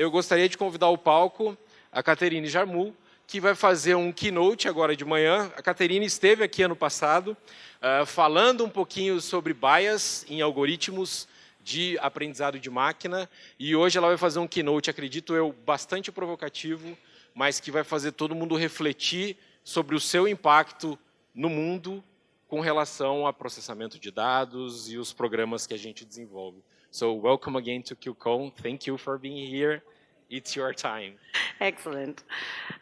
eu gostaria de convidar ao palco a Katharine Jarmul, que vai fazer um keynote agora de manhã. A Katharine esteve aqui ano passado, falando um pouquinho sobre bias em algoritmos de aprendizado de máquina, e hoje ela vai fazer um keynote, acredito eu, bastante provocativo, mas que vai fazer todo mundo refletir sobre o seu impacto no mundo com relação a processamento de dados e os programas que a gente desenvolve. So, welcome again to QCon. Thank you for being here. It's your time. Excellent.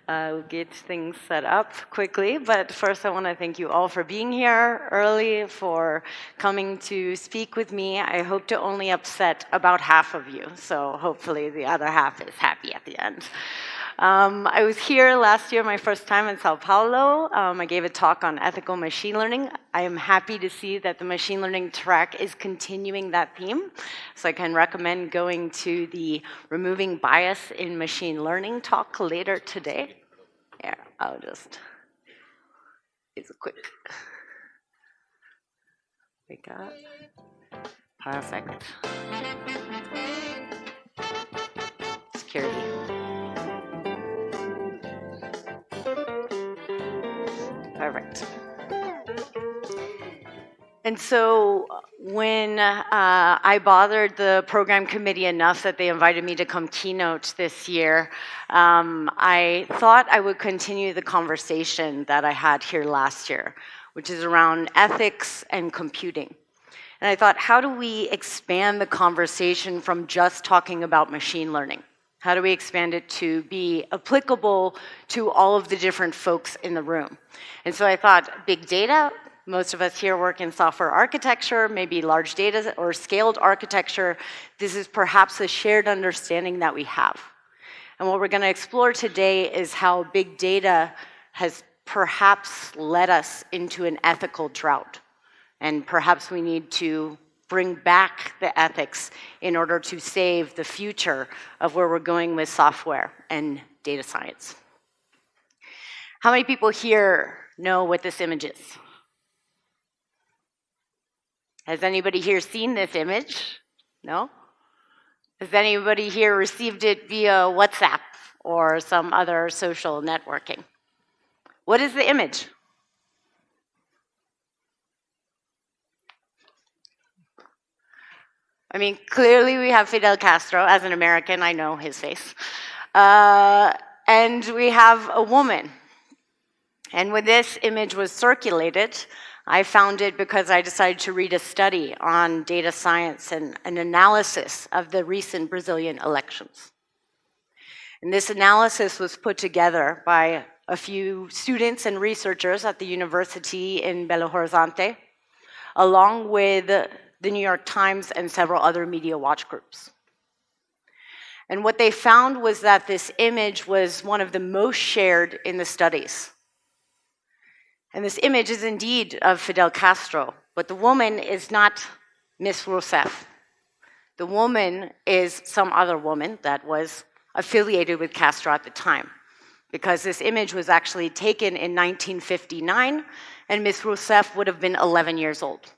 We'll get things set up quickly, but first I want to thank you all for being here early, for coming to speak with me. I hope to only upset about half of you, so hopefully the other half is happy at the end. I was here last year, my first time in Sao Paulo. I gave a talk on ethical machine learning. I am happy to see that the machine learning track is continuing that theme. So I can recommend going to the Removing Bias in Machine Learning talk later today. Yeah, I'll just, it's a quick. We got, perfect. Security. Perfect. And so when I bothered the program committee enough that they invited me to come keynote this year, I thought I would continue the conversation that I had here last year, which is around ethics and computing. And I thought, how do we expand the conversation from just talking about machine learning? How do we expand it to be applicable to all of the different folks in the room? And so I thought, big data, most of us here work in software architecture, maybe large data or scaled architecture. This is perhaps a shared understanding that we have. And what we're going to explore today is how big data has perhaps led us into an ethical drought. And perhaps we need to bring back the ethics in order to save the future of where we're going with software and data science. How many people here know what this image is? Has anybody here seen this image? No? Has anybody here received it via WhatsApp or some other social networking? What is the image? I mean, clearly we have Fidel Castro. As an American, I know his face. And we have a woman. And when this image was circulated, I found it because I decided to read a study on data science and an analysis of the recent Brazilian elections. And this analysis was put together by a few students and researchers at the university in Belo Horizonte, along with the New York Times and several other media watch groups. And what they found was that this image was one of the most shared in the studies. And this image is indeed of Fidel Castro, but the woman is not Miss Rousseff. The woman is some other woman that was affiliated with Castro at the time, because this image was actually taken in 1959, and Miss Rousseff would have been 11 years old.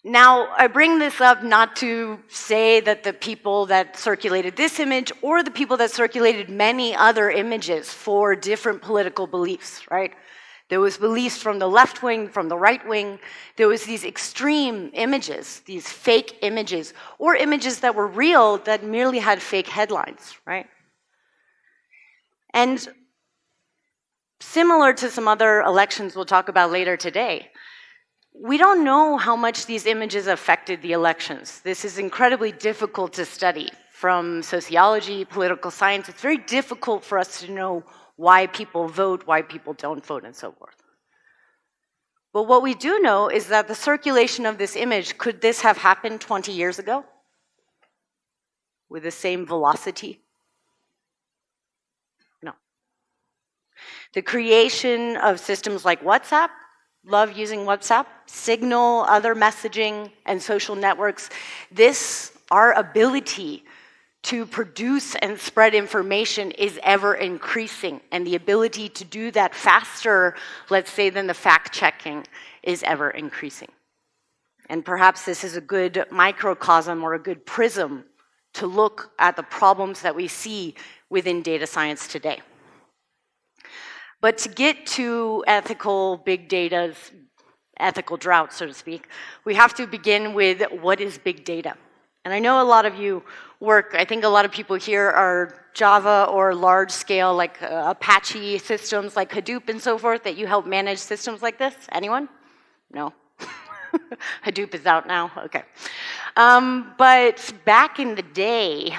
Now, I bring this up not to say that the people that circulated this image or the people that circulated many other images for different political beliefs, right? There was beliefs from the left wing, from the right wing. There was these extreme images, these fake images, or images that were real that merely had fake headlines, right? And similar to some other elections we'll talk about later today, we don't know how much these images affected the elections. This is incredibly difficult to study. From sociology, political science, it's very difficult for us to know why people vote, why people don't vote, and so forth. But what we do know is that the circulation of this image, could this have happened 20 years ago? With the same velocity? No. The creation of systems like WhatsApp, love using WhatsApp, Signal, other messaging, and social networks. Our ability to produce and spread information is ever increasing, and the ability to do that faster, let's say, than the fact checking is ever increasing. And perhaps this is a good microcosm or a good prism to look at the problems that we see within data science today. But to get to ethical big data's ethical drought, so to speak, we have to begin with what is big data. And I know a lot of you work, I think a lot of people here are Java or large scale like Apache systems like Hadoop and so forth that you help manage systems like this. Anyone? No? Hadoop is out now? Okay. But back in the day,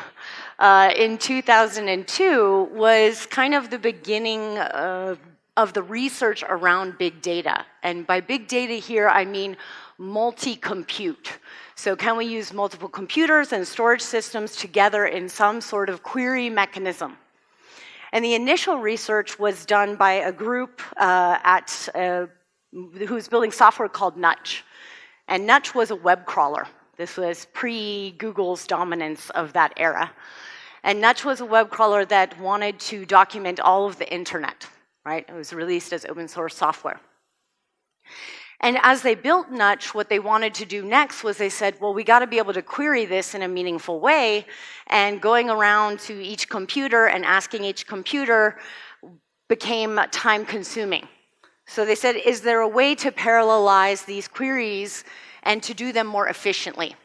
in 2002 was kind of the beginning of the research around big data. And by big data here, I mean multi-compute. So can we use multiple computers and storage systems together in some sort of query mechanism? And the initial research was done by a group who was building software called Nutch. And Nutch was a web crawler. This was pre-Google's dominance of that era. And Nutch was a web crawler that wanted to document all of the internet, right? It was released as open source software. And as they built Nutch, what they wanted to do next was they said, well, we got to be able to query this in a meaningful way. And going around to each computer and asking each computer became time consuming. So they said, is there a way to parallelize these queries and to do them more efficiently?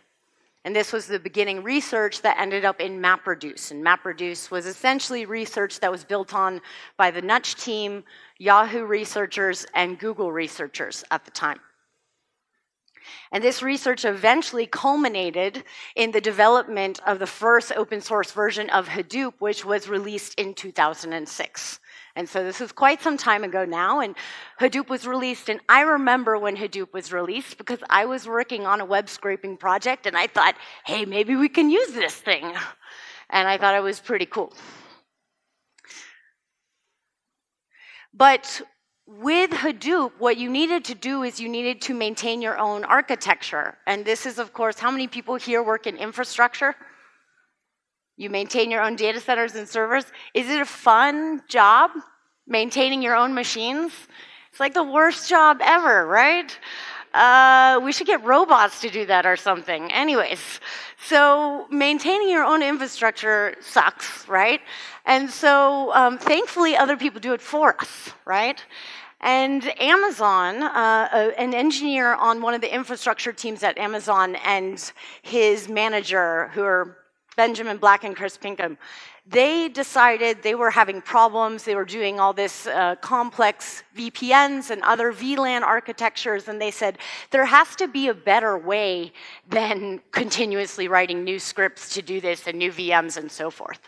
And this was the beginning research that ended up in MapReduce. And MapReduce was essentially research that was built on by the Nutch team, Yahoo researchers, and Google researchers at the time. And this research eventually culminated in the development of the first open source version of Hadoop, which was released in 2006. And so this is quite some time ago now, and Hadoop was released, and I remember when Hadoop was released because I was working on a web scraping project, and I thought, hey, maybe we can use this thing. And I thought it was pretty cool. But with Hadoop, what you needed to do is you needed to maintain your own architecture. And this is, of course, how many people here work in infrastructure? You maintain your own data centers and servers. Is it a fun job, maintaining your own machines? It's like the worst job ever, right? We should get robots to do that or something. Anyways, so maintaining your own infrastructure sucks, right? And so thankfully, other people do it for us, right? And Amazon, an engineer on one of the infrastructure teams at Amazon and his manager, who are Benjamin Black and Chris Pinkham, they decided they were having problems. They were doing all this complex VPNs and other VLAN architectures, and they said, there has to be a better way than continuously writing new scripts to do this and new VMs and so forth.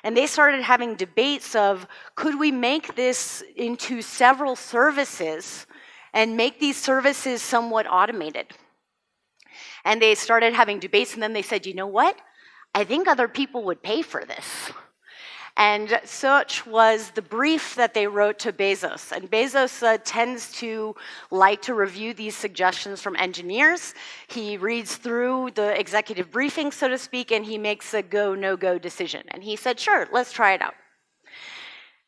And they started having debates of, could we make this into several services and make these services somewhat automated? And they started having debates, and then they said, you know what? I think other people would pay for this. And such was the brief that they wrote to Bezos. And Bezos tends to like to review these suggestions from engineers. He reads through the executive briefing, so to speak, and he makes a go, no-go decision. And he said, sure, let's try it out.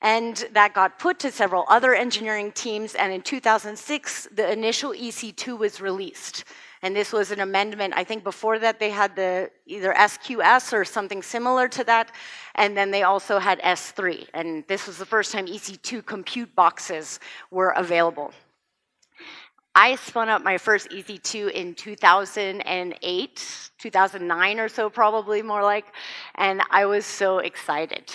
And that got put to several other engineering teams, and in 2006, the initial EC2 was released. And this was an amendment. I think before that they had the either SQS or something similar to that, and then they also had S3. And this was the first time EC2 compute boxes were available. I spun up my first EC2 in 2008, 2009 or so probably more like, and I was so excited.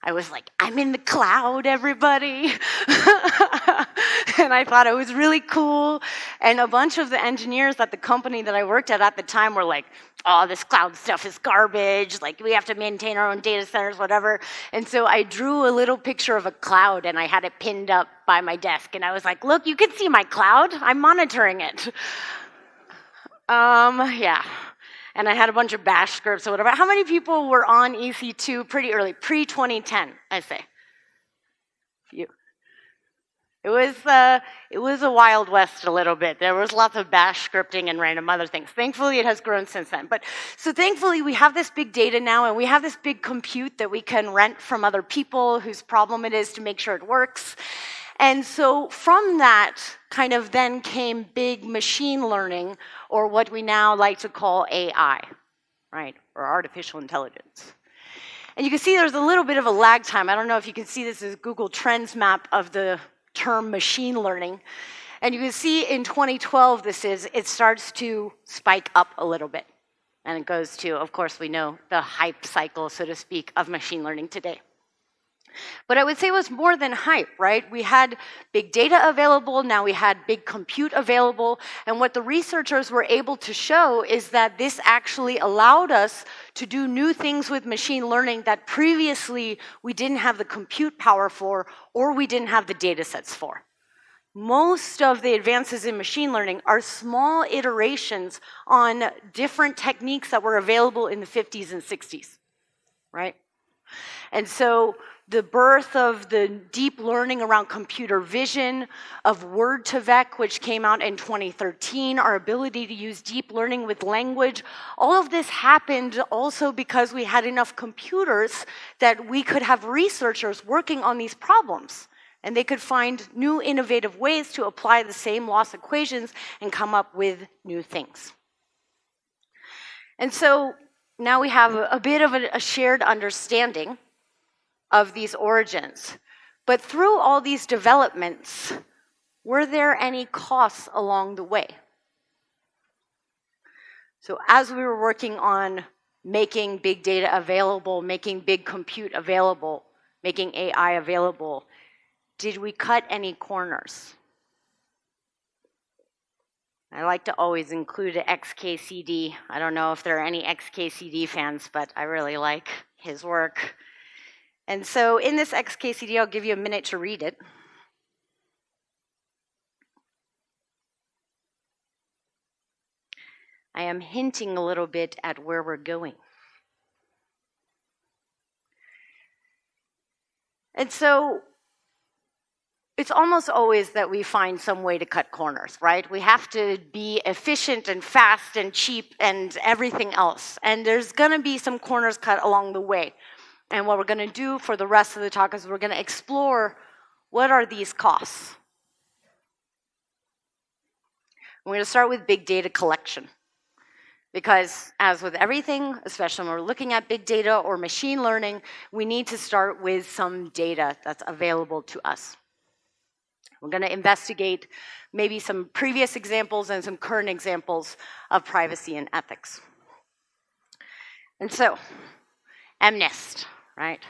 I was like, I'm in the cloud, everybody. And I thought it was really cool. And a bunch of the engineers at the company that I worked at the time were like, oh, this cloud stuff is garbage. Like, we have to maintain our own data centers, whatever. And so I drew a little picture of a cloud, and I had it pinned up by my desk. And I was like, look, you can see my cloud. I'm monitoring it. Yeah. And I had a bunch of bash scripts or whatever. How many people were on EC2 pretty early, pre-2010, I say? Few. It was a wild west a little bit. There was lots of bash scripting and random other things. Thankfully, it has grown since then. But so thankfully, we have this big data now, and we have this big compute that we can rent from other people whose problem it is to make sure it works. And so from that kind of then came big machine learning, or what we now like to call AI, right, or artificial intelligence. And you can see there's a little bit of a lag time. I don't know if you can see this as Google Trends map of the term machine learning. And you can see in 2012, it starts to spike up a little bit. And it goes to, of course, we know the hype cycle, so to speak, of machine learning today. But I would say it was more than hype, right? We had big data available, now we had big compute available, and what the researchers were able to show is that this actually allowed us to do new things with machine learning that previously we didn't have the compute power for, or we didn't have the data sets for. Most of the advances in machine learning are small iterations on different techniques that were available in the 50s and 60s, right? And so the birth of the deep learning around computer vision, of Word2Vec, which came out in 2013, our ability to use deep learning with language, all of this happened also because we had enough computers that we could have researchers working on these problems. And they could find new innovative ways to apply the same loss equations and come up with new things. And so now we have a bit of a shared understanding of these origins. But through all these developments, were there any costs along the way? So as we were working on making big data available, making big compute available, making AI available, did we cut any corners? I like to always include an XKCD. I don't know if there are any XKCD fans, but I really like his work. And so in this XKCD, I'll give you a minute to read it. I am hinting a little bit at where we're going. And so it's almost always that we find some way to cut corners, right? We have to be efficient and fast and cheap and everything else. And there's going to be some corners cut along the way. And what we're going to do for the rest of the talk is we're going to explore what are these costs. We're going to start with big data collection. Because as with everything, especially when we're looking at big data or machine learning, we need to start with some data that's available to us. We're going to investigate maybe some previous examples and some current examples of privacy and ethics. And so, NIST, right?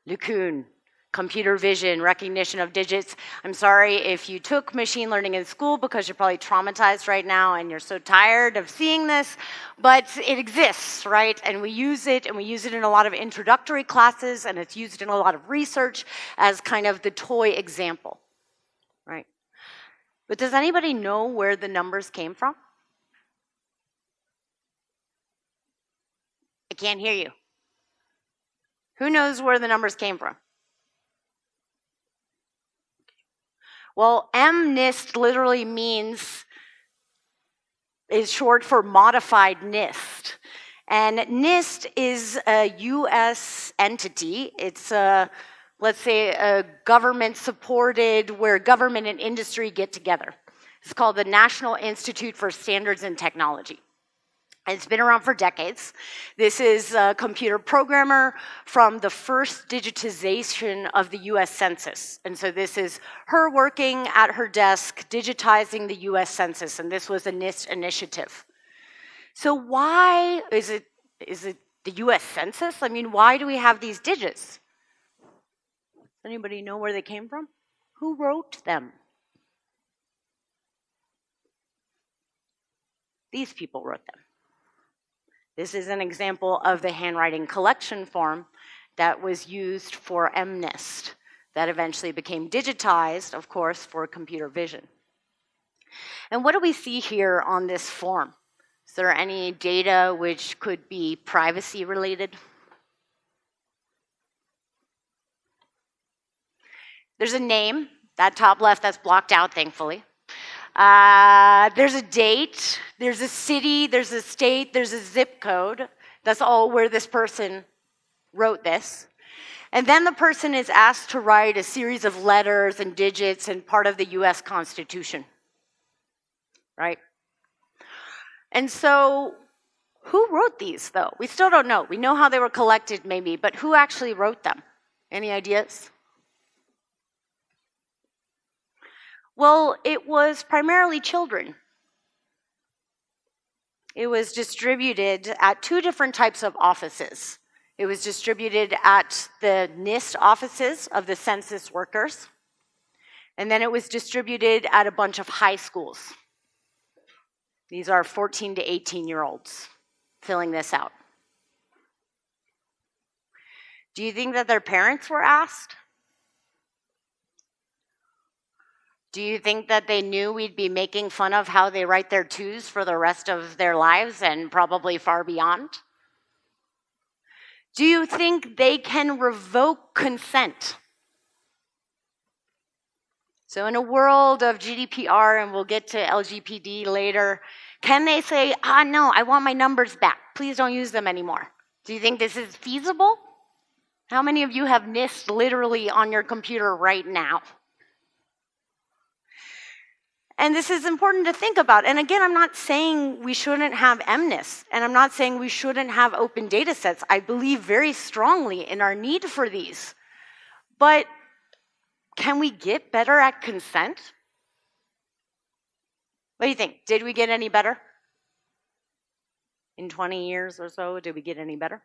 LeCun, computer vision, recognition of digits. I'm sorry if you took machine learning in school because you're probably traumatized right now and you're so tired of seeing this, but it exists, right? And we use it in a lot of introductory classes, and it's used in a lot of research as kind of the toy example, right? But does anybody know where the numbers came from? I can't hear you. Who knows where the numbers came from? Well, MNIST literally is short for modified NIST. And NIST is a US entity. It's let's say a government-supported, where government and industry get together. It's called the National Institute for Standards and Technology. It's been around for decades. This is a computer programmer from the first digitization of the US Census. And so this is her working at her desk, digitizing the US Census, and this was a NIST initiative. So why is it the US Census? I mean, why do we have these digits? Does anybody know where they came from? Who wrote them? These people wrote them. This is an example of the handwriting collection form that was used for MNIST that eventually became digitized, of course, for computer vision. And what do we see here on this form? Is there any data which could be privacy related? There's a name, that top left, that's blocked out, thankfully. There's a date, there's a city, there's a state, there's a zip code. That's all where this person wrote this. And then the person is asked to write a series of letters and digits and part of the US Constitution, right? And so who wrote these, though? We still don't know. We know how they were collected, maybe, but who actually wrote them? Any ideas? Well, it was primarily children. It was distributed at two different types of offices. It was distributed at the NIST offices of the census workers, and then it was distributed at a bunch of high schools. These are 14 to 18-year-olds filling this out. Do you think that their parents were asked? Do you think that they knew we'd be making fun of how they write their twos for the rest of their lives and probably far beyond? Do you think they can revoke consent? So in a world of GDPR, and we'll get to LGPD later, can they say, no, I want my numbers back. Please don't use them anymore. Do you think this is feasible? How many of you have NIST literally on your computer right now? And this is important to think about. And again, I'm not saying we shouldn't have MNIST, and I'm not saying we shouldn't have open data sets. I believe very strongly in our need for these. But can we get better at consent? What do you think? Did we get any better? In 20 years or so, did we get any better?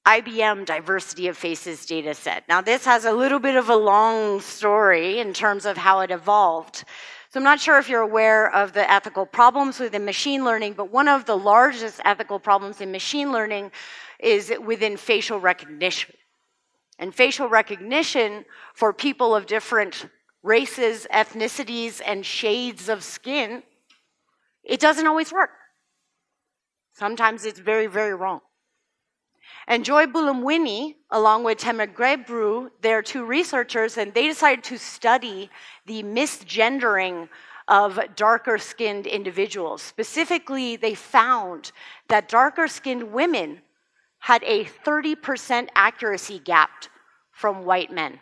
IBM Diversity of Faces data set. Now this has a little bit of a long story in terms of how it evolved. So I'm not sure if you're aware of the ethical problems within machine learning, but one of the largest ethical problems in machine learning is within facial recognition. And facial recognition for people of different races, ethnicities, and shades of skin, it doesn't always work. Sometimes it's very, very wrong. And Joy Buolamwini, along with Temur Gebru, they're two researchers, and they decided to study the misgendering of darker-skinned individuals. Specifically, they found that darker-skinned women had a 30% accuracy gap from white men.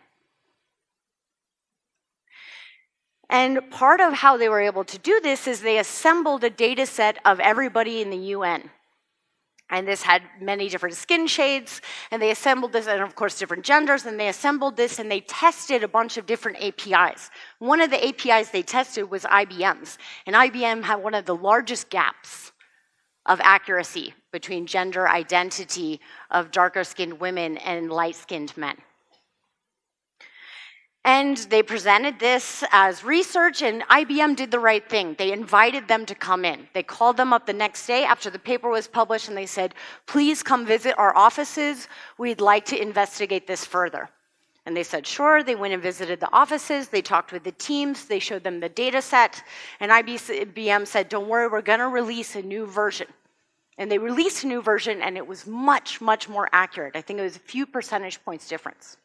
And part of how they were able to do this is they assembled a data set of everybody in the UN. And this had many different skin shades, and they assembled this, and of course different genders, and they assembled this and they tested a bunch of different APIs. One of the APIs they tested was IBM's, and IBM had one of the largest gaps of accuracy between gender identity of darker-skinned women and light-skinned men. And they presented this as research, and IBM did the right thing. They invited them to come in. They called them up the next day after the paper was published, and they said, please come visit our offices. We'd like to investigate this further. And they said, sure. They went and visited the offices. They talked with the teams. They showed them the data set. And IBM said, don't worry, we're going to release a new version. And they released a new version, and it was much, much more accurate. I think it was a few percentage points difference.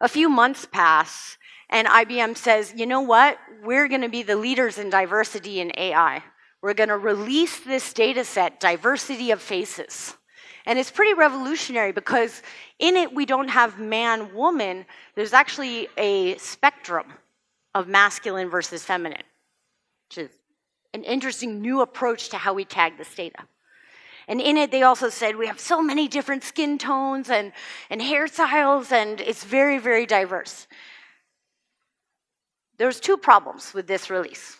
A few months pass, and IBM says, you know what? We're going to be the leaders in diversity in AI. We're going to release this data set, Diversity of Faces. And it's pretty revolutionary because in it, we don't have man, woman. There's actually a spectrum of masculine versus feminine, which is an interesting new approach to how we tag this data. And in it, they also said, we have so many different skin tones and hairstyles, and it's very, very diverse. There's two problems with this release.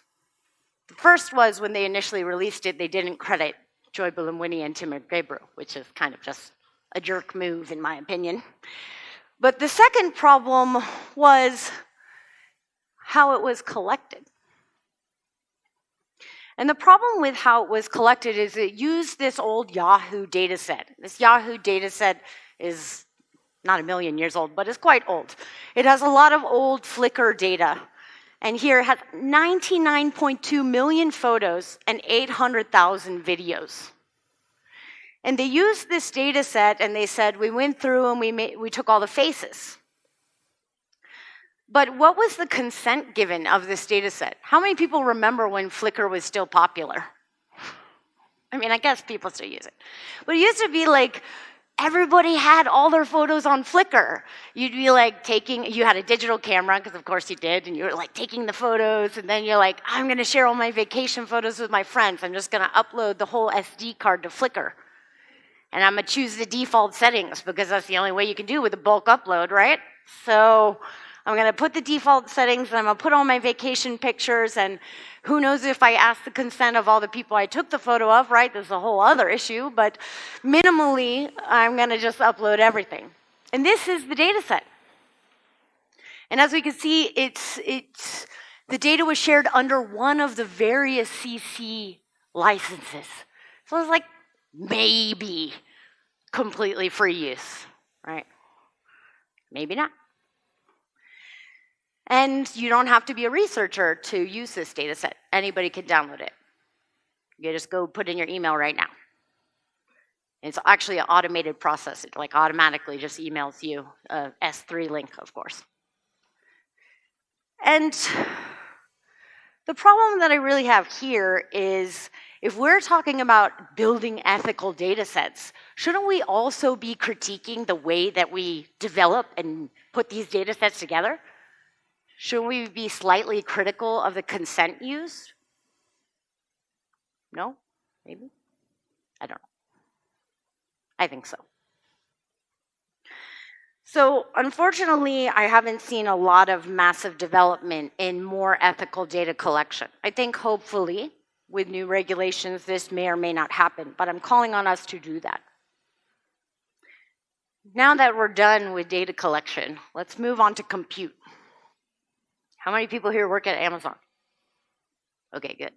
The first was when they initially released it, they didn't credit Joy Buolamwini and Temur Gebru, which is kind of just a jerk move, in my opinion. But the second problem was how it was collected. And the problem with how it was collected is it used this old Yahoo Data Set. This Yahoo Data Set is not a million years old, but it's quite old. It has a lot of old Flickr data. And here it has 99.2 million photos and 800,000 videos. And they used this data set, and they said, we went through and we took all the faces. But what was the consent given of this data set? How many people remember when Flickr was still popular? I mean, I guess people still use it. But it used to be like, everybody had all their photos on Flickr. You'd be like you had a digital camera, because of course you did, and you were like taking the photos, and then you're like, I'm gonna share all my vacation photos with my friends. I'm just gonna upload the whole SD card to Flickr. And I'm gonna choose the default settings, because that's the only way you can do with a bulk upload, right? So I'm gonna put the default settings, and I'm gonna put all my vacation pictures, and who knows if I ask the consent of all the people I took the photo of, right? There's a whole other issue, but minimally, I'm gonna just upload everything. And this is the data set. And as we can see, the data was shared under one of the various CC licenses. So it's like maybe completely free use, right? Maybe not. And you don't have to be a researcher to use this data set. Anybody can download it. You just go put in your email right now. It's actually an automated process. It like automatically just emails you a S3 link, of course. And the problem that I really have here is, if we're talking about building ethical data sets, shouldn't we also be critiquing the way that we develop and put these data sets together? Shouldn't we be slightly critical of the consent used? No? Maybe? I don't know. I think so. So unfortunately, I haven't seen a lot of massive development in more ethical data collection. I think hopefully, with new regulations, this may or may not happen, but I'm calling on us to do that. Now that we're done with data collection, let's move on to compute. How many people here work at Amazon? Okay, good.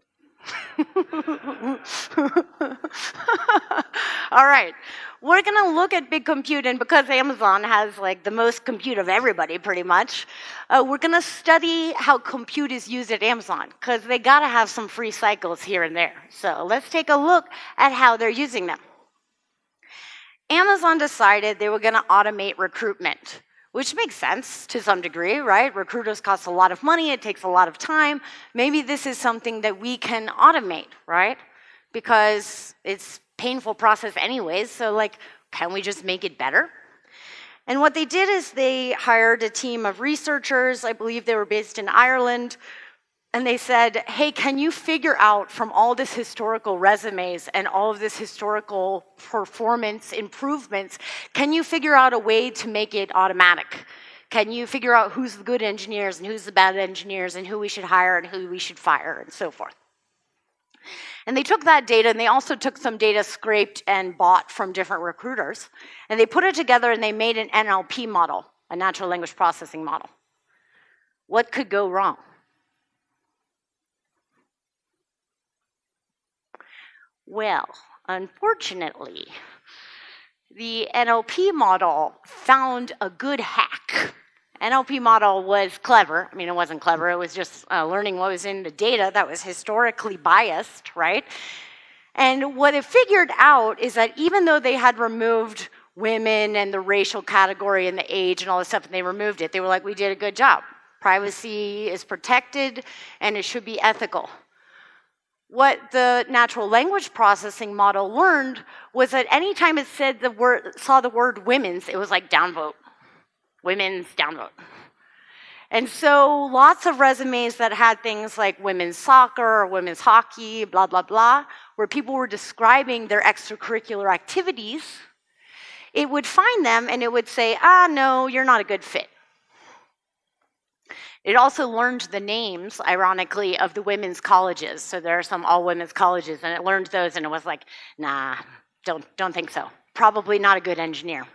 All right, we're gonna look at big compute, and because Amazon has like the most compute of everybody pretty much, we're gonna study how compute is used at Amazon, because they gotta have some free cycles here and there. So let's take a look at how they're using them. Amazon decided they were gonna automate recruitment, which makes sense to some degree, right? Recruiters cost a lot of money, it takes a lot of time. Maybe this is something that we can automate, right? Because it's a painful process anyways, so like, can we just make it better? And what they did is they hired a team of researchers, I believe they were based in Ireland, and they said, hey, can you figure out from all this historical resumes and all of this historical performance improvements, can you figure out a way to make it automatic? Can you figure out who's the good engineers and who's the bad engineers and who we should hire and who we should fire and so forth? And they took that data, and they also took some data scraped and bought from different recruiters, and they put it together and they made an NLP model, a natural language processing model. What could go wrong? Well, unfortunately, the NLP model found a good hack. NLP model was clever. I mean, it wasn't clever. It was just learning what was in the data that was historically biased, right? And what it figured out is that even though they had removed women and the racial category and the age and all this stuff, and they removed it, they were like, we did a good job. Privacy is protected, and it should be ethical. What the natural language processing model learned was that anytime it said saw the word women's, it was like downvote. Women's downvote. And so lots of resumes that had things like women's soccer or women's hockey, blah, blah, blah, where people were describing their extracurricular activities, it would find them and it would say, no, you're not a good fit. It also learned the names, ironically, of the women's colleges. So there are some all-women's colleges, and it learned those, and it was like, nah, don't think so. Probably not a good engineer.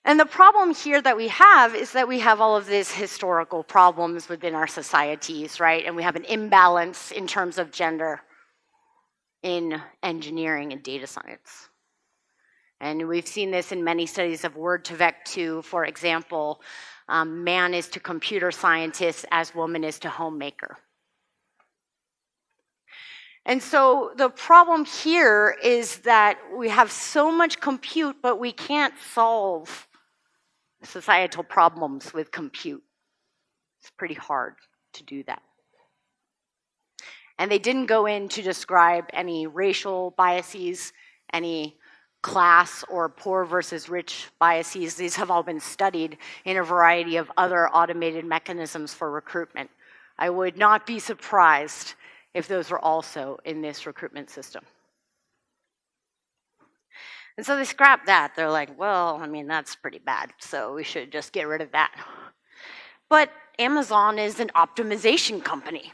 And the problem here that we have is that we have all of these historical problems within our societies, right? And we have an imbalance in terms of gender in engineering and data science. And we've seen this in many studies of Word2Vec2, for example. Man is to computer scientist as woman is to homemaker. And so the problem here is that we have so much compute, but we can't solve societal problems with compute. It's pretty hard to do that. And they didn't go in to describe any racial biases, any class or poor versus rich biases. These have all been studied in a variety of other automated mechanisms for recruitment. I would not be surprised if those were also in this recruitment system. And so they scrapped that. They're like, well, I mean, that's pretty bad, so we should just get rid of that. But Amazon is an optimization company.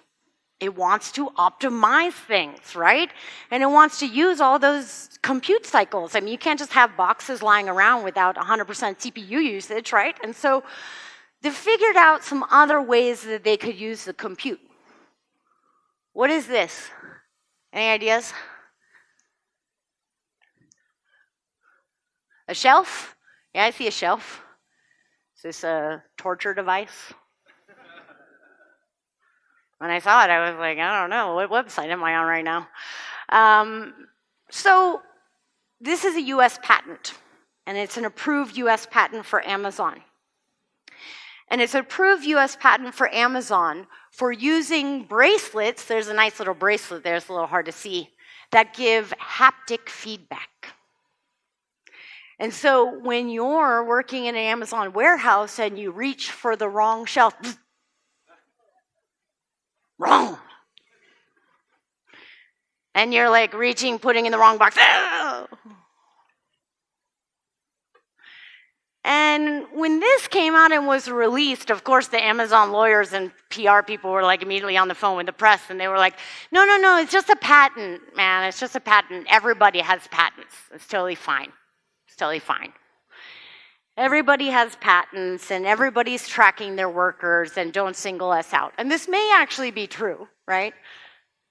It wants to optimize things, right? And it wants to use all those compute cycles. I mean, you can't just have boxes lying around without 100% CPU usage, right? And so they figured out some other ways that they could use the compute. What is this? Any ideas? A shelf? Yeah, I see a shelf. Is this a torture device? When I saw it, I was like, I don't know, what website am I on right now? So this is a US patent, and it's an approved US patent for Amazon. And it's an approved US patent for Amazon for using bracelets, there's a nice little bracelet there, it's a little hard to see, that give haptic feedback. And so when you're working in an Amazon warehouse and you reach for the wrong shelf, wrong. And you're like reaching, putting in the wrong box. And when this came out and was released, of course, the Amazon lawyers and PR people were like immediately on the phone with the press, and they were like, no, it's just a patent, man. It's just a patent. Everybody has patents. It's totally fine. It's totally fine. Everybody has patents, and everybody's tracking their workers, and don't single us out. And this may actually be true, right?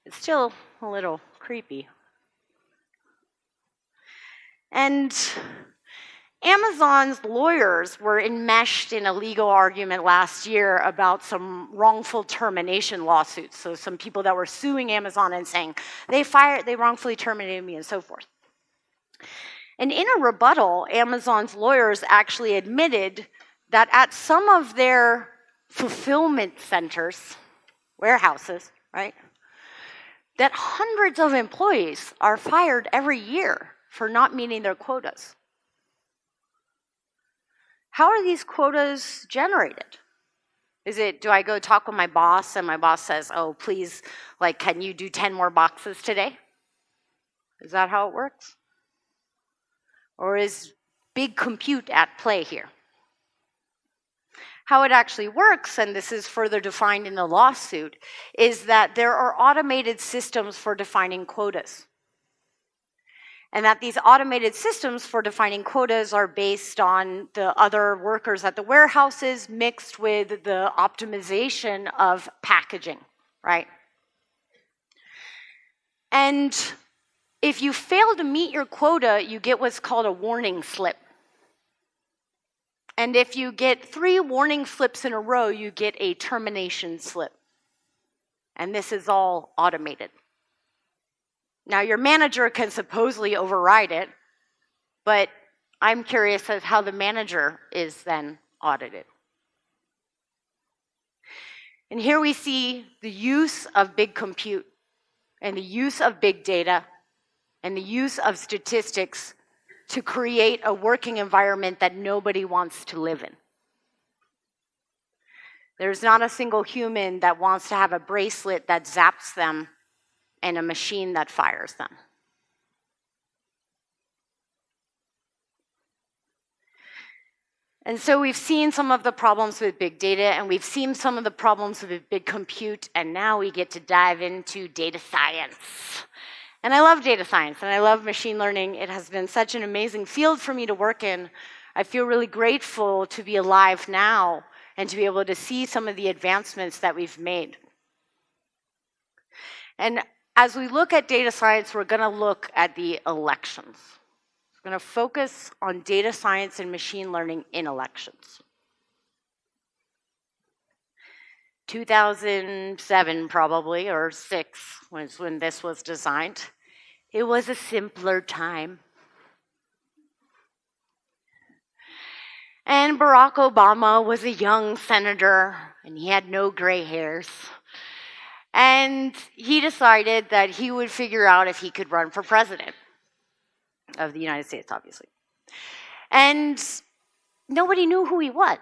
It's still a little creepy. And Amazon's lawyers were enmeshed in a legal argument last year about some wrongful termination lawsuits. So some people that were suing Amazon and saying, they wrongfully terminated me and so forth. And in a rebuttal, Amazon's lawyers actually admitted that at some of their fulfillment centers, warehouses, right, that hundreds of employees are fired every year for not meeting their quotas. How are these quotas generated? Do I go talk with my boss and my boss says, oh, please, like, can you do 10 more boxes today? Is that how it works? Or is big compute at play here? How it actually works, and this is further defined in the lawsuit, is that there are automated systems for defining quotas. And that these automated systems for defining quotas are based on the other workers at the warehouses mixed with the optimization of packaging, right? And if you fail to meet your quota, you get what's called a warning slip. And if you get 3 warning slips in a row, you get a termination slip. And this is all automated. Now, your manager can supposedly override it, but I'm curious as how the manager is then audited. And here we see the use of big compute and the use of big data and the use of statistics to create a working environment that nobody wants to live in. There's not a single human that wants to have a bracelet that zaps them and a machine that fires them. And so we've seen some of the problems with big data, and we've seen some of the problems with big compute, and now we get to dive into data science. And I love data science, and I love machine learning. It has been such an amazing field for me to work in. I feel really grateful to be alive now and to be able to see some of the advancements that we've made. And as we look at data science, we're going to look at the elections. We're going to focus on data science and machine learning in elections. 2007 probably, or 6 was when this was designed. It was a simpler time. And Barack Obama was a young senator, and he had no gray hairs. And he decided that he would figure out if he could run for president of the United States, obviously. And nobody knew who he was.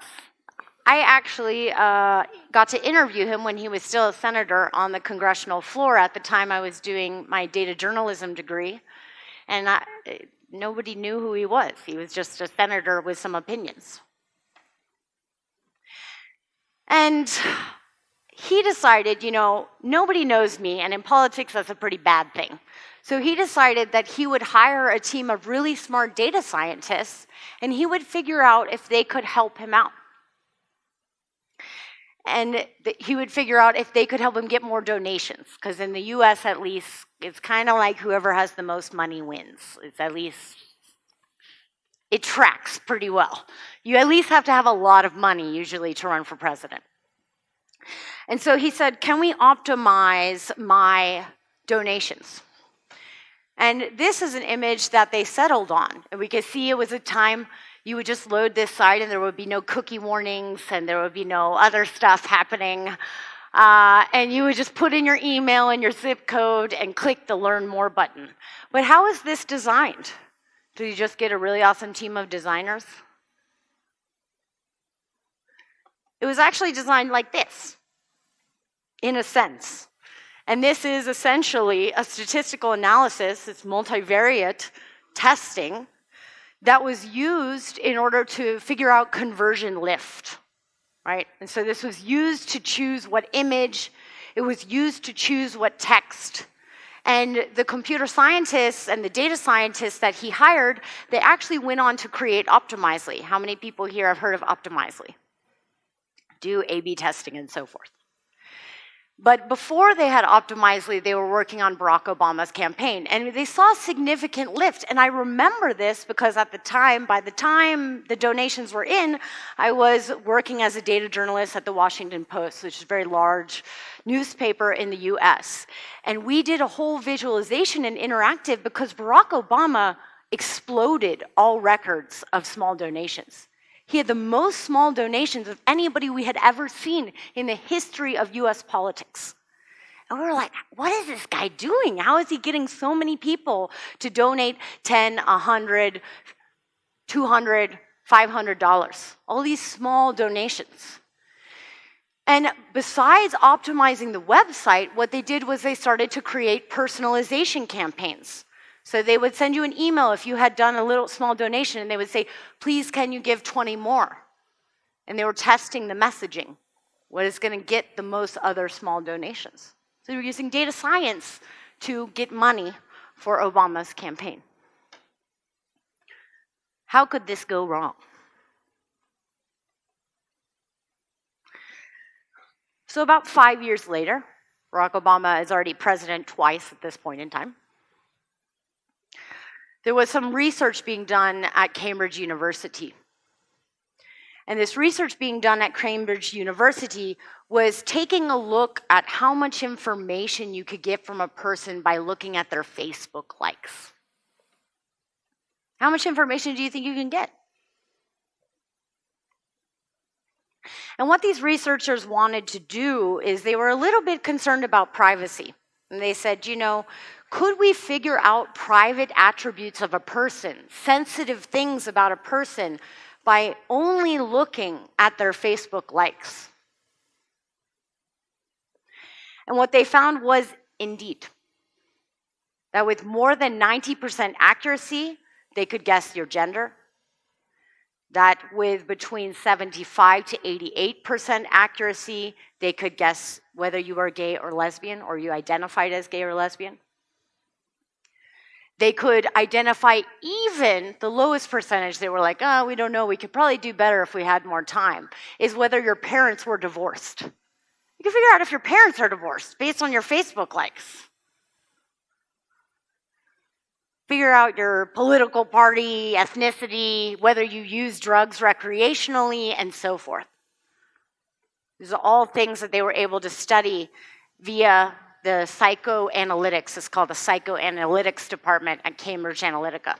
I actually got to interview him when he was still a senator on the congressional floor at the time I was doing my data journalism degree. And nobody knew who he was. He was just a senator with some opinions. And he decided, you know, nobody knows me, and in politics that's a pretty bad thing. So he decided that he would hire a team of really smart data scientists, and he would figure out if they could help him out. And he would figure out if they could help him get more donations, because in the US at least, it's kind of like whoever has the most money wins. It's at least, it tracks pretty well. You at least have to have a lot of money usually to run for president. And so he said, can we optimize my donations? And this is an image that they settled on. And we could see it was a time you would just load this site and there would be no cookie warnings and there would be no other stuff happening. And you would just put in your email and your zip code and click the Learn More button. But how is this designed? Did you just get a really awesome team of designers? It was actually designed like this, in a sense. And this is essentially a statistical analysis, it's multivariate testing, that was used in order to figure out conversion lift, right? And so this was used to choose what image, it was used to choose what text. And the computer scientists and the data scientists that he hired, they actually went on to create Optimizely. How many people here have heard of Optimizely? Do A/B testing and so forth. But before they had Optimizely, they were working on Barack Obama's campaign. And they saw a significant lift. And I remember this because at the time, by the time the donations were in, I was working as a data journalist at the Washington Post, which is a very large newspaper in the US. And we did a whole visualization and interactive because Barack Obama exploded all records of small donations. He had the most small donations of anybody we had ever seen in the history of US politics. And we were like, what is this guy doing? How is he getting so many people to donate $10, $100, $200, $500? All these small donations. And besides optimizing the website, what they did was they started to create personalization campaigns. So they would send you an email if you had done a little small donation, and they would say, please, can you give 20 more? And they were testing the messaging. What is going to get the most other small donations? So they were using data science to get money for Obama's campaign. How could this go wrong? So about 5 years later, Barack Obama is already president twice at this point in time. There was some research being done at Cambridge University. And this research being done at Cambridge University was taking a look at how much information you could get from a person by looking at their Facebook likes. How much information do you think you can get? And what these researchers wanted to do is they were a little bit concerned about privacy. And they said, you know, could we figure out private attributes of a person, sensitive things about a person, by only looking at their Facebook likes? And what they found was, indeed, that with more than 90% accuracy, they could guess your gender. That with between 75 to 88% accuracy, they could guess whether you are gay or lesbian, or you identified as gay or lesbian. They could identify even the lowest percentage. They were like, oh, we don't know, we could probably do better if we had more time, is whether your parents were divorced. You can figure out if your parents are divorced based on your Facebook likes. Figure out your political party, ethnicity, whether you use drugs recreationally, and so forth. These are all things that they were able to study via the psychoanalytics. It's called the psychoanalytics department at Cambridge Analytica.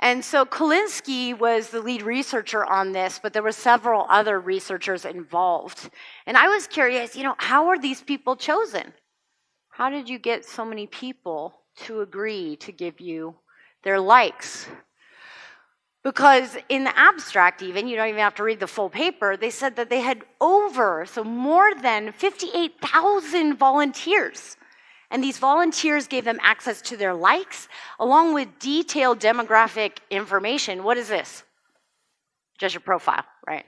And so Kolinsky was the lead researcher on this, but there were several other researchers involved. And I was curious, how are these people chosen? How did you get so many people to agree to give you their likes? Because in the abstract even, you don't even have to read the full paper, they said that they had more than 58,000 volunteers. And these volunteers gave them access to their likes, along with detailed demographic information. What is this? Just your profile, right?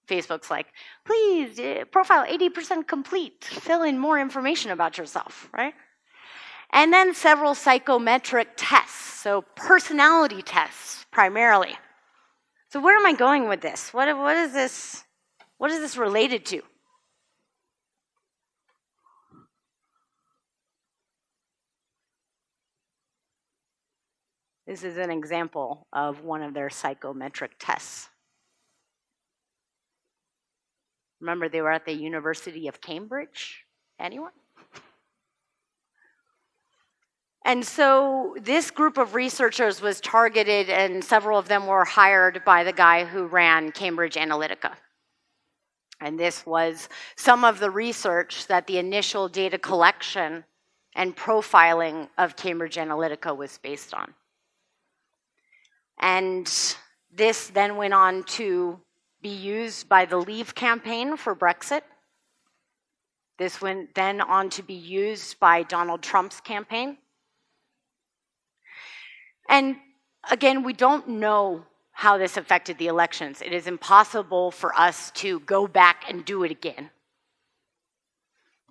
Facebook's like, please, profile 80% complete. Fill in more information about yourself, right? And then several psychometric tests, so personality tests primarily. So where am I going with this? What is this related to? This is an example of one of their psychometric tests. Remember, they were at the University of Cambridge? Anyone? And so this group of researchers was targeted, and several of them were hired by the guy who ran Cambridge Analytica. And this was some of the research that the initial data collection and profiling of Cambridge Analytica was based on. And this then went on to be used by the Leave campaign for Brexit. This went then on to be used by Donald Trump's campaign. And again, we don't know how this affected the elections. It is impossible for us to go back and do it again.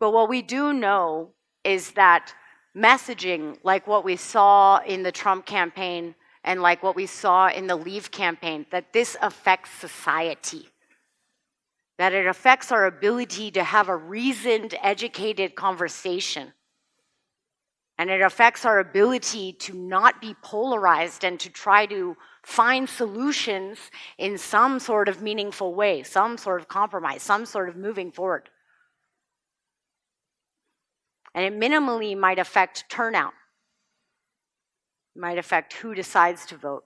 But what we do know is that messaging, like what we saw in the Trump campaign and like what we saw in the Leave campaign, that this affects society. That it affects our ability to have a reasoned, educated conversation. And it affects our ability to not be polarized and to try to find solutions in some sort of meaningful way, some sort of compromise, some sort of moving forward. And it minimally might affect turnout. It might affect who decides to vote.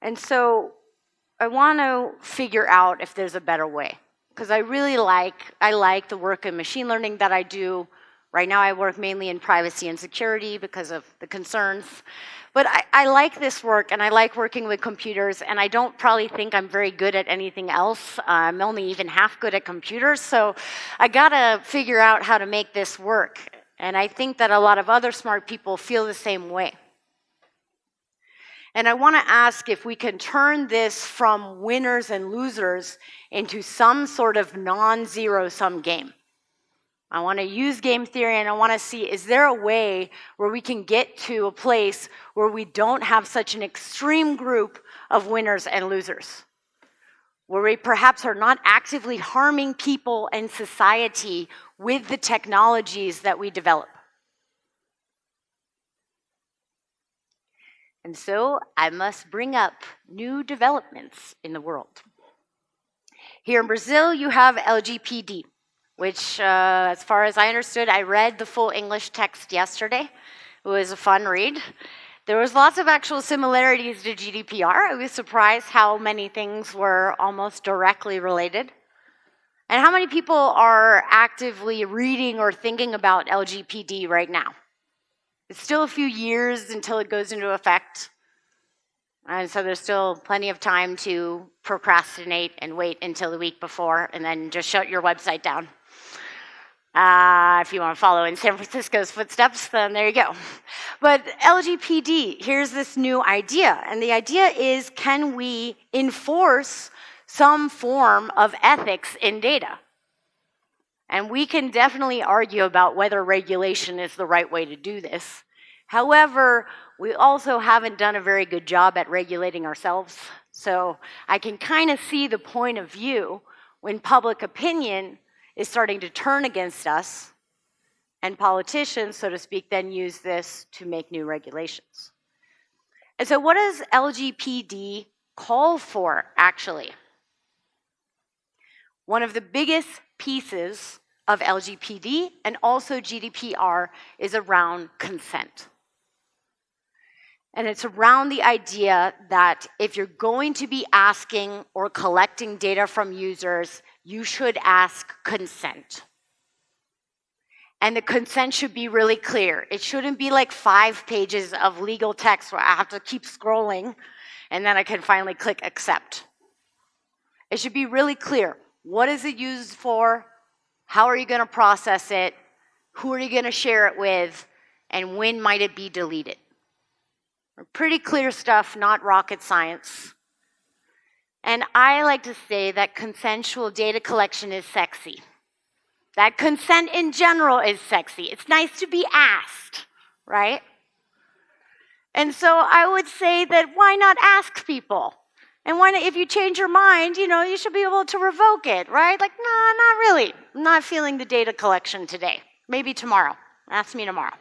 And so I want to figure out if there's a better way. Because I like the work in machine learning that I do. Right now I work mainly in privacy and security because of the concerns. But I like this work, and I like working with computers, and I don't probably think I'm very good at anything else. I'm only even half good at computers, so I gotta figure out how to make this work. And I think that a lot of other smart people feel the same way. And I want to ask if we can turn this from winners and losers into some sort of non-zero-sum game. I want to use game theory, and I want to see, is there a way where we can get to a place where we don't have such an extreme group of winners and losers? Where we perhaps are not actively harming people and society with the technologies that we develop. And so I must bring up new developments in the world. Here in Brazil, you have LGPD, which, as far as I understood, I read the full English text yesterday. It was a fun read. There was lots of actual similarities to GDPR. I was surprised how many things were almost directly related. And how many people are actively reading or thinking about LGPD right now? It's still a few years until it goes into effect. And so there's still plenty of time to procrastinate and wait until the week before and then just shut your website down. If you want to follow in San Francisco's footsteps, then there you go. But LGPD, here's this new idea. And the idea is, can we enforce some form of ethics in data? And we can definitely argue about whether regulation is the right way to do this. However, we also haven't done a very good job at regulating ourselves. So I can kind of see the point of view when public opinion is starting to turn against us, and politicians, so to speak, then use this to make new regulations. And so what does LGPD call for, actually? One of the biggest pieces of LGPD and also GDPR is around consent. And it's around the idea that if you're going to be asking or collecting data from users, you should ask consent. And the consent should be really clear. It shouldn't be like 5 pages of legal text where I have to keep scrolling and then I can finally click accept. It should be really clear. What is it used for? How are you going to process it? Who are you going to share it with? And when might it be deleted? Pretty clear stuff, not rocket science. And I like to say that consensual data collection is sexy. That consent in general is sexy. It's nice to be asked, right? And so I would say that why not ask people? And why not, if you change your mind, you should be able to revoke it, right? Like, nah, not really. I'm not feeling the data collection today. Maybe tomorrow. Ask me tomorrow.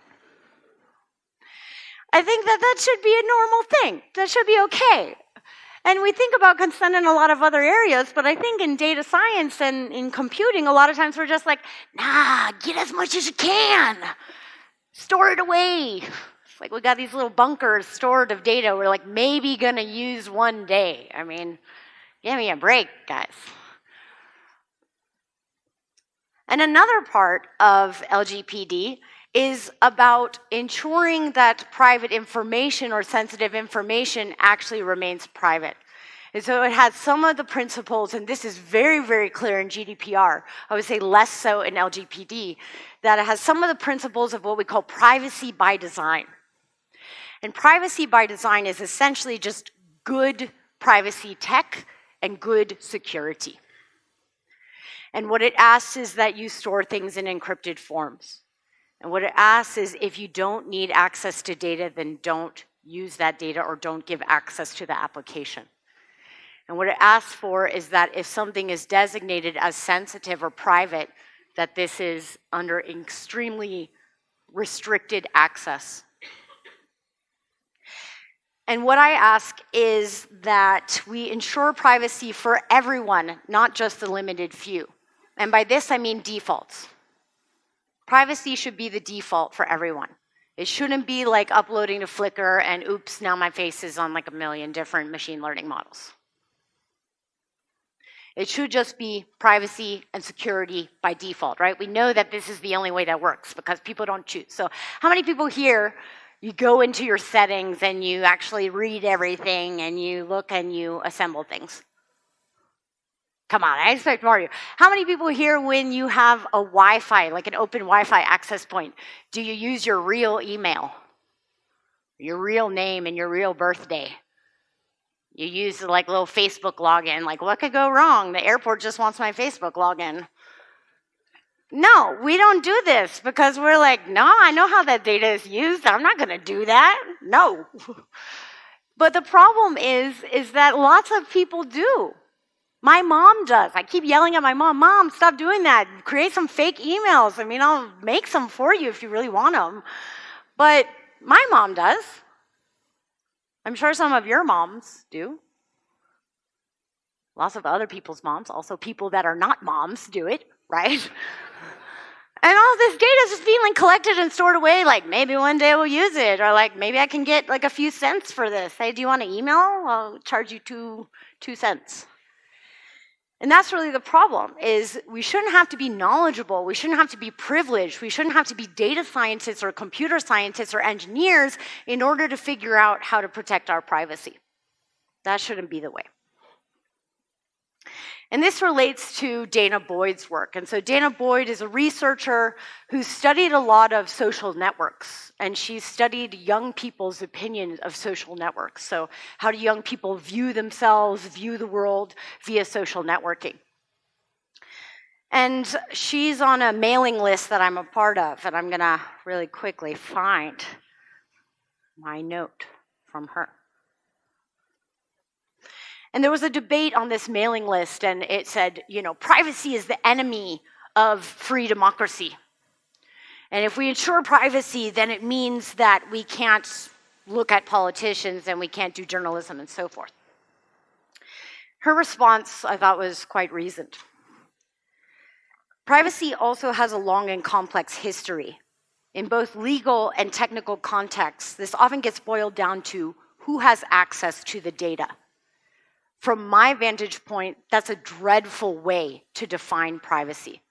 I think that should be a normal thing. That should be okay. And we think about consent in a lot of other areas, but I think in data science and in computing, a lot of times we're just like, nah, get as much as you can. Store it away. It's like we got these little bunkers stored of data we're like maybe gonna use one day. I mean, give me a break, guys. And another part of LGPD is about ensuring that private information or sensitive information actually remains private. And so it has some of the principles, and this is very, very clear in GDPR, I would say less so in LGPD, that it has some of the principles of what we call privacy by design. And privacy by design is essentially just good privacy tech and good security. And what it asks is that you store things in encrypted forms. And what it asks is if you don't need access to data, then don't use that data or don't give access to the application. And what it asks for is that if something is designated as sensitive or private, that this is under extremely restricted access. And what I ask is that we ensure privacy for everyone, not just the limited few. And by this, I mean defaults. Privacy should be the default for everyone. It shouldn't be like uploading to Flickr and oops, now my face is on like a million different machine learning models. It should just be privacy and security by default, right? We know that this is the only way that works because people don't choose. So how many people here, you go into your settings and you actually read everything and you look and you assemble things? Come on, I expect more of you. How many people here, when you have a Wi-Fi, like an open Wi-Fi access point, do you use your real email, your real name, and your real birthday? You use like little Facebook login. Like, what could go wrong? The airport just wants my Facebook login. No, we don't do this because we're like, no, I know how that data is used. I'm not going to do that. No. But the problem is that lots of people do. My mom does. I keep yelling at my mom, Mom, stop doing that. Create some fake emails. I mean, I'll make some for you if you really want them. But my mom does. I'm sure some of your moms do. Lots of other people's moms, also people that are not moms do it, right? And all this data is just being like collected and stored away, like maybe one day we'll use it, or like maybe I can get like a few cents for this. Hey, do you want an email? I'll charge you two cents. And that's really the problem, is we shouldn't have to be knowledgeable, we shouldn't have to be privileged, we shouldn't have to be data scientists or computer scientists or engineers in order to figure out how to protect our privacy. That shouldn't be the way. And this relates to Dana Boyd's work. And so Dana Boyd is a researcher who studied a lot of social networks, and she studied young people's opinions of social networks. So how do young people view themselves, view the world via social networking? And she's on a mailing list that I'm a part of, and I'm gonna really quickly find my note from her. And there was a debate on this mailing list, and it said, privacy is the enemy of free democracy. And if we ensure privacy, then it means that we can't look at politicians and we can't do journalism and so forth. Her response, I thought, was quite reasoned. Privacy also has a long and complex history. In both legal and technical contexts, this often gets boiled down to who has access to the data. From my vantage point, that's a dreadful way to define privacy.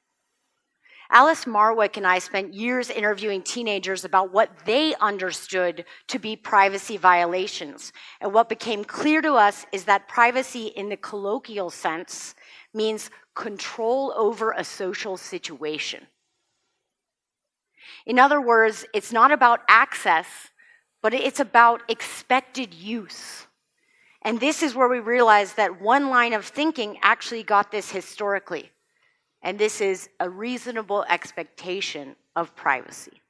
Alice Marwick and I spent years interviewing teenagers about what they understood to be privacy violations. And what became clear to us is that privacy in the colloquial sense means control over a social situation. In other words, it's not about access, but it's about expected use. And this is where we realize that one line of thinking actually got this historically. And this is a reasonable expectation of privacy.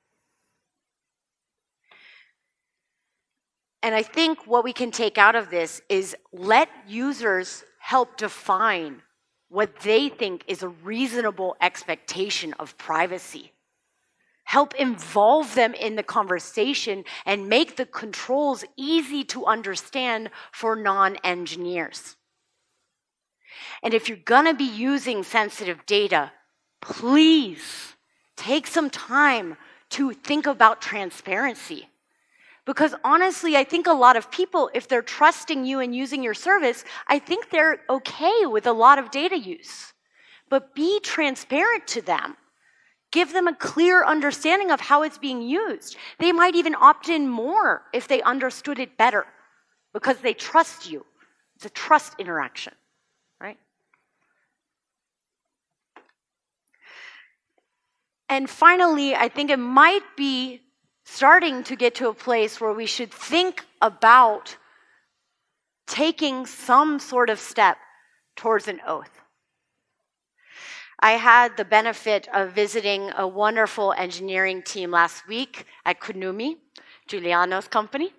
And I think what we can take out of this is let users help define what they think is a reasonable expectation of privacy. Help involve them in the conversation and make the controls easy to understand for non-engineers. And if you're gonna be using sensitive data, please take some time to think about transparency. Because honestly, I think a lot of people, if they're trusting you and using your service, I think they're okay with a lot of data use. But be transparent to them. Give them a clear understanding of how it's being used. They might even opt in more if they understood it better because they trust you. It's a trust interaction, right? And finally, I think it might be starting to get to a place where we should think about taking some sort of step towards an oath. I had the benefit of visiting a wonderful engineering team last week at Kunumi, Giuliano's company.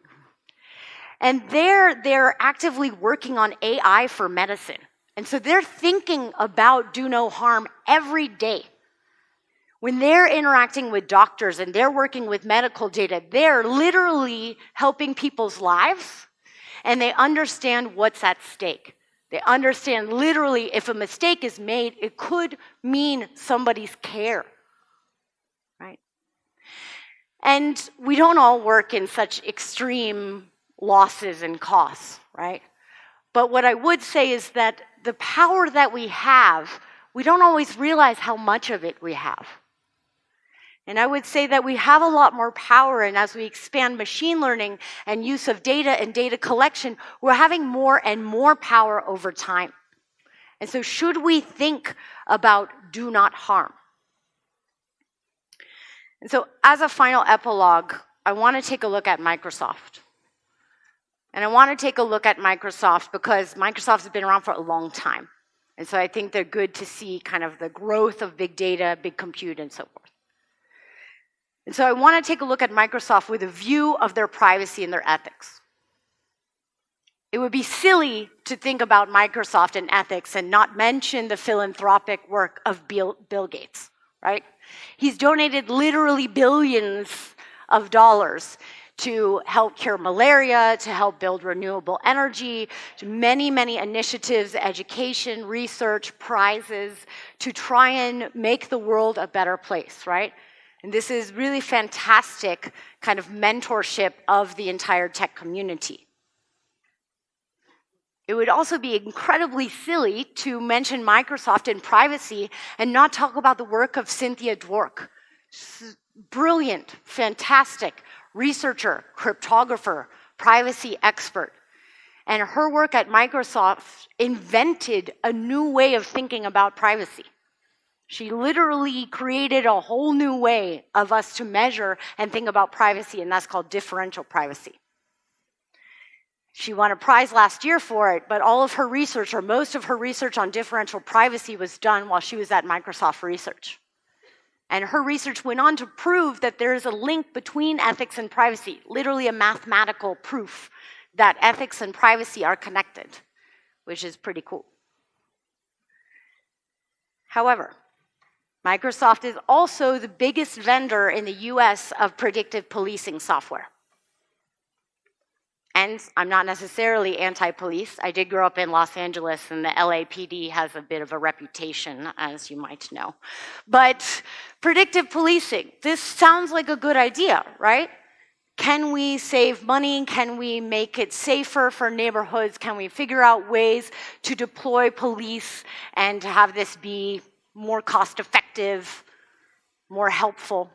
And they're actively working on AI for medicine. And so they're thinking about do no harm every day. When they're interacting with doctors and they're working with medical data, they're literally helping people's lives, and they understand what's at stake. They understand literally if a mistake is made, it could mean somebody's care, right? And we don't all work in such extreme losses and costs, right? But what I would say is that the power that we have, we don't always realize how much of it we have. And I would say that we have a lot more power, and as we expand machine learning and use of data and data collection, we're having more and more power over time. And so should we think about do not harm? And so as a final epilogue, I want to take a look at Microsoft. And I want to take a look at Microsoft because Microsoft has been around for a long time. And so I think they're good to see kind of the growth of big data, big compute, and so forth. And so I want to take a look at Microsoft with a view of their privacy and their ethics. It would be silly to think about Microsoft and ethics and not mention the philanthropic work of Bill Gates, right? He's donated literally billions of dollars to help cure malaria, to help build renewable energy, to many, many initiatives, education, research, prizes, to try and make the world a better place, right? And this is really fantastic kind of mentorship of the entire tech community. It would also be incredibly silly to mention Microsoft and privacy and not talk about the work of Cynthia Dwork. Brilliant, fantastic researcher, cryptographer, privacy expert. And her work at Microsoft invented a new way of thinking about privacy. She literally created a whole new way of us to measure and think about privacy, and that's called differential privacy. She won a prize last year for it, but all of her research, or most of her research on differential privacy was done while she was at Microsoft Research. And her research went on to prove that there is a link between ethics and privacy, literally a mathematical proof that ethics and privacy are connected, which is pretty cool. However, Microsoft is also the biggest vendor in the US of predictive policing software. And I'm not necessarily anti-police. I did grow up in Los Angeles, and the LAPD has a bit of a reputation, as you might know. But predictive policing, this sounds like a good idea, right? Can we save money? Can we make it safer for neighborhoods? Can we figure out ways to deploy police and to have this be more cost-effective, more helpful?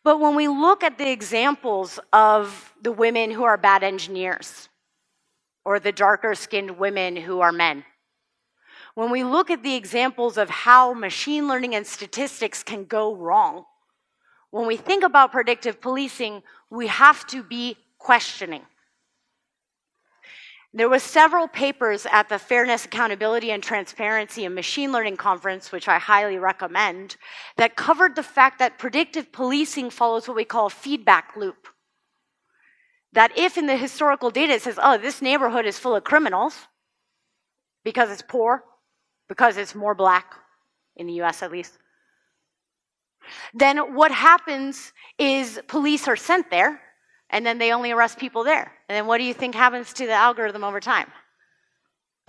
But when we look at the examples of the women who are bad engineers, or the darker-skinned women who are men, when we look at the examples of how machine learning and statistics can go wrong, when we think about predictive policing, we have to be questioning. There were several papers at the Fairness, Accountability, and Transparency in Machine Learning Conference, which I highly recommend, that covered the fact that predictive policing follows what we call a feedback loop. That if in the historical data it says, oh, this neighborhood is full of criminals, because it's poor, because it's more black, in the US at least, then what happens is police are sent there, and then they only arrest people there. And then what do you think happens to the algorithm over time?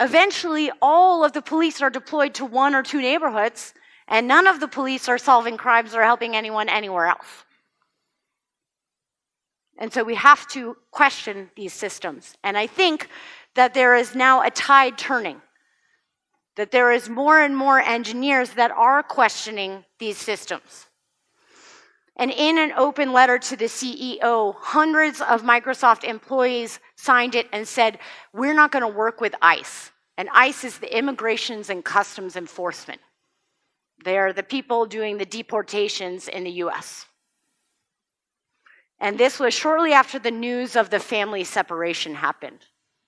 Eventually, all of the police are deployed to one or two neighborhoods, and none of the police are solving crimes or helping anyone anywhere else. And so we have to question these systems. And I think that there is now a tide turning, that there is more and more engineers that are questioning these systems. And in an open letter to the CEO, hundreds of Microsoft employees signed it and said, we're not going to work with ICE. And ICE is the Immigrations and Customs Enforcement. They are the people doing the deportations in the US. And this was shortly after the news of the family separation happened,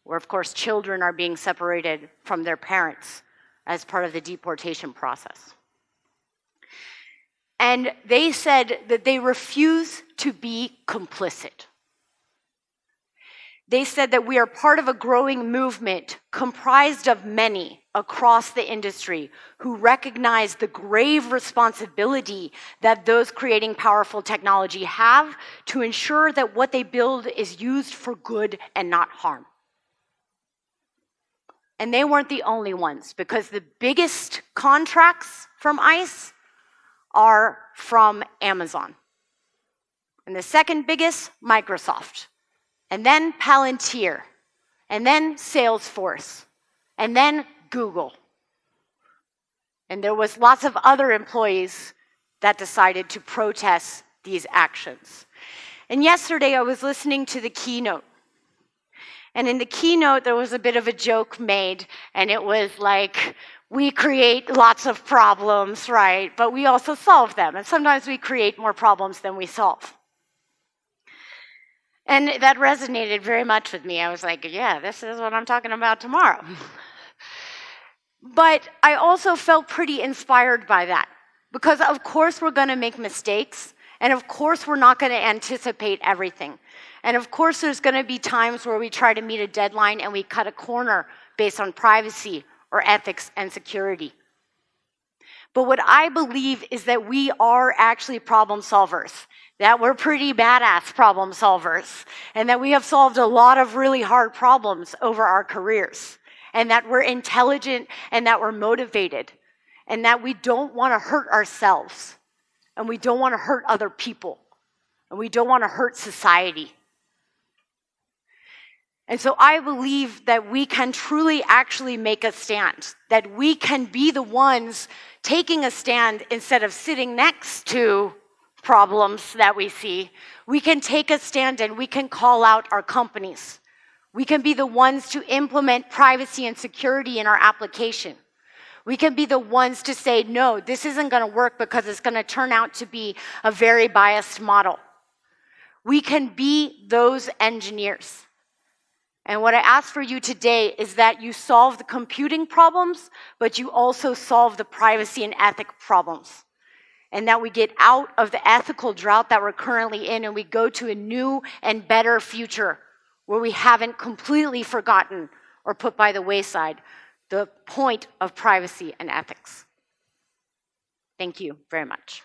where, of course, children are being separated from their parents as part of the deportation process. And they said that they refuse to be complicit. They said that we are part of a growing movement comprised of many across the industry who recognize the grave responsibility that those creating powerful technology have to ensure that what they build is used for good and not harm. And they weren't the only ones, because the biggest contracts from ICE are from Amazon. And the second biggest, Microsoft. And then Palantir. And then Salesforce. And then Google. And there was lots of other employees that decided to protest these actions. And yesterday I was listening to the keynote. And in the keynote there was a bit of a joke made, and it was like, we create lots of problems, right? But we also solve them. And sometimes we create more problems than we solve. And that resonated very much with me. I was like, yeah, this is what I'm talking about tomorrow. But I also felt pretty inspired by that. Because of course we're going to make mistakes. And of course we're not going to anticipate everything. And of course there's going to be times where we try to meet a deadline and we cut a corner based on privacy or ethics and security. But what I believe is that we are actually problem solvers, that we're pretty badass problem solvers, and that we have solved a lot of really hard problems over our careers, and that we're intelligent and that we're motivated, and that we don't want to hurt ourselves, and we don't want to hurt other people, and we don't want to hurt society. And so I believe that we can truly actually make a stand, that we can be the ones taking a stand instead of sitting next to problems that we see. We can take a stand and we can call out our companies. We can be the ones to implement privacy and security in our application. We can be the ones to say, no, this isn't going to work because it's going to turn out to be a very biased model. We can be those engineers. And what I ask for you today is that you solve the computing problems, but you also solve the privacy and ethics problems. And that we get out of the ethical drought that we're currently in and we go to a new and better future where we haven't completely forgotten or put by the wayside the point of privacy and ethics. Thank you very much.